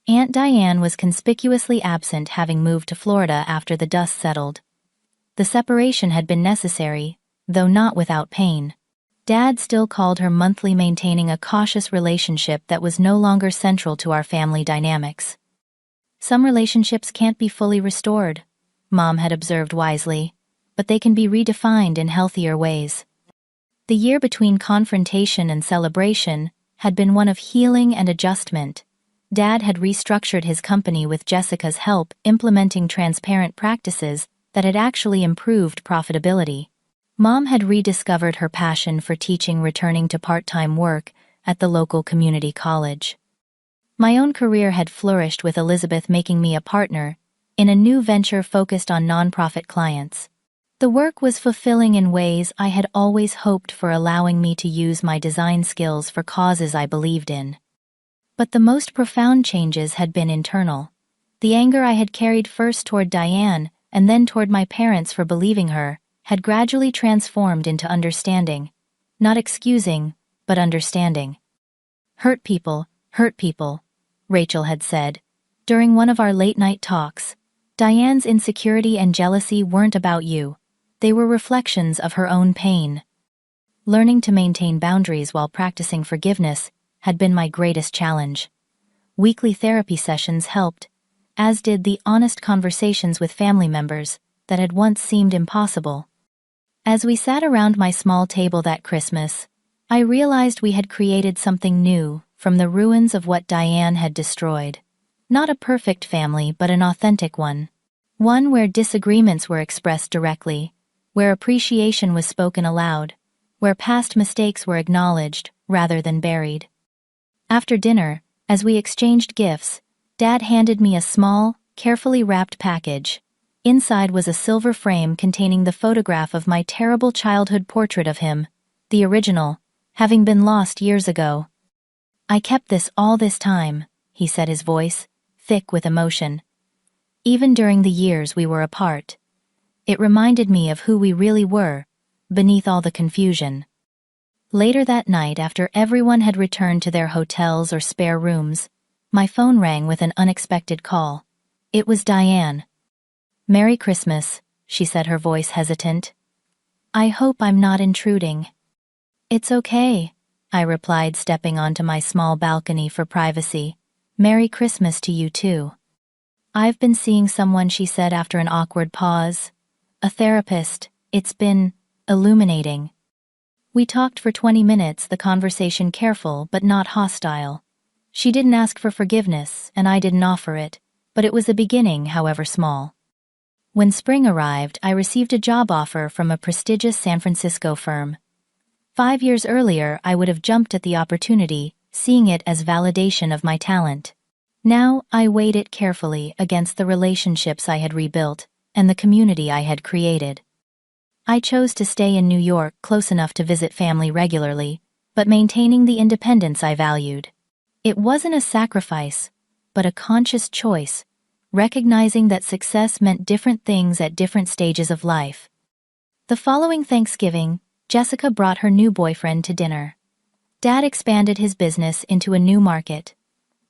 Aunt Diane was conspicuously absent, having moved to Florida after the dust settled. The separation had been necessary, though not without pain. Dad still called her monthly, maintaining a cautious relationship that was no longer central to our family dynamics. "Some relationships can't be fully restored," Mom had observed wisely, "but they can be redefined in healthier ways." The year between confrontation and celebration had been one of healing and adjustment. Dad had restructured his company with Jessica's help, implementing transparent practices that had actually improved profitability. Mom had rediscovered her passion for teaching, returning to part-time work at the local community college. My own career had flourished, with Elizabeth making me a partner in a new venture focused on nonprofit clients. The work was fulfilling in ways I had always hoped for, allowing me to use my design skills for causes I believed in. But the most profound changes had been internal. The anger I had carried first toward Diane and then toward my parents for believing her had gradually transformed into understanding. Not excusing, but understanding. Hurt people," Rachel had said during one of our late-night talks. "Diane's insecurity and jealousy weren't about you. They were reflections of her own pain." Learning to maintain boundaries while practicing forgiveness had been my greatest challenge. Weekly therapy sessions helped, as did the honest conversations with family members that had once seemed impossible. As we sat around my small table that Christmas, I realized we had created something new from the ruins of what Diane had destroyed. Not a perfect family, but an authentic one. One where disagreements were expressed directly, where appreciation was spoken aloud, where past mistakes were acknowledged rather than buried. After dinner, as we exchanged gifts, Dad handed me a small, carefully wrapped package. Inside was a silver frame containing the photograph of my terrible childhood portrait of him, the original, having been lost years ago. "I kept this all this time," he said, his voice thick with emotion. "Even during the years we were apart. It reminded me of who we really were, beneath all the confusion." Later that night, after everyone had returned to their hotels or spare rooms, my phone rang with an unexpected call. It was Diane. "Merry Christmas," she said, her voice hesitant. "I hope I'm not intruding." "It's okay," I replied, stepping onto my small balcony for privacy. "Merry Christmas to you too." "I've been seeing someone," she said after an awkward pause. "A therapist. It's been illuminating." We talked for 20 minutes, the conversation careful but not hostile. She didn't ask for forgiveness, and I didn't offer it, but it was a beginning, however small. When spring arrived, I received a job offer from a prestigious San Francisco firm. 5 years earlier, I would have jumped at the opportunity, seeing it as validation of my talent. Now, I weighed it carefully against the relationships I had rebuilt and the community I had created. I chose to stay in New York, close enough to visit family regularly, but maintaining the independence I valued. It wasn't a sacrifice, but a conscious choice, recognizing that success meant different things at different stages of life. The following Thanksgiving, Jessica brought her new boyfriend to dinner. Dad expanded his business into a new market.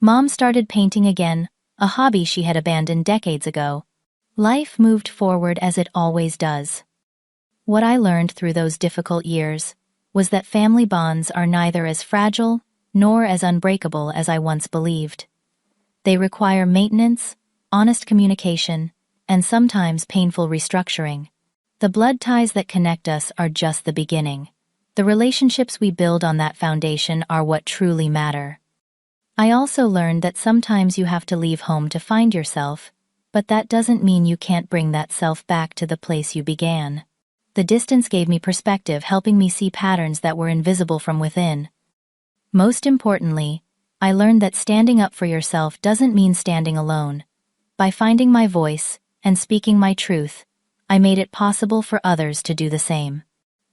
Mom started painting again, a hobby she had abandoned decades ago. Life moved forward as it always does. What I learned through those difficult years was that family bonds are neither as fragile nor as unbreakable as I once believed. They require maintenance, honest communication, and sometimes painful restructuring. The blood ties that connect us are just the beginning. The relationships we build on that foundation are what truly matter. I also learned that sometimes you have to leave home to find yourself, but that doesn't mean you can't bring that self back to the place you began. The distance gave me perspective, helping me see patterns that were invisible from within. Most importantly, I learned that standing up for yourself doesn't mean standing alone. By finding my voice and speaking my truth, I made it possible for others to do the same.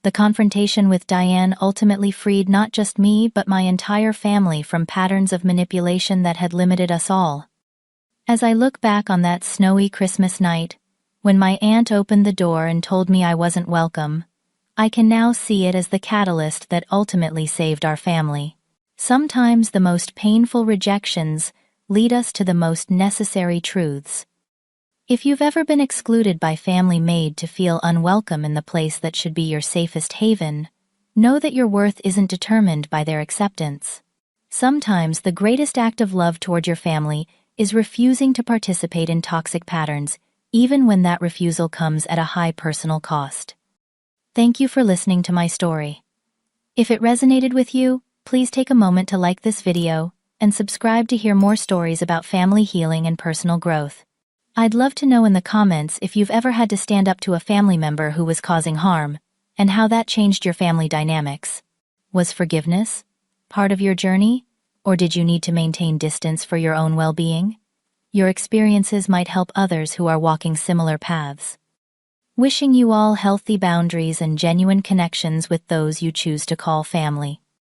The confrontation with Diane ultimately freed not just me but my entire family from patterns of manipulation that had limited us all. As I look back on that snowy Christmas night, when my aunt opened the door and told me I wasn't welcome, I can now see it as the catalyst that ultimately saved our family. Sometimes the most painful rejections lead us to the most necessary truths. If you've ever been excluded by family made to feel unwelcome in the place that should be your safest haven, know that your worth isn't determined by their acceptance. Sometimes the greatest act of love toward your family is refusing to participate in toxic patterns, even when that refusal comes at a high personal cost. Thank you for listening to my story. If it resonated with you, please take a moment to like this video and subscribe to hear more stories about family healing and personal growth. I'd love to know in the comments if you've ever had to stand up to a family member who was causing harm, and how that changed your family dynamics. Was forgiveness part of your journey, or did you need to maintain distance for your own well-being? Your experiences might help others who are walking similar paths. Wishing you all healthy boundaries and genuine connections with those you choose to call family.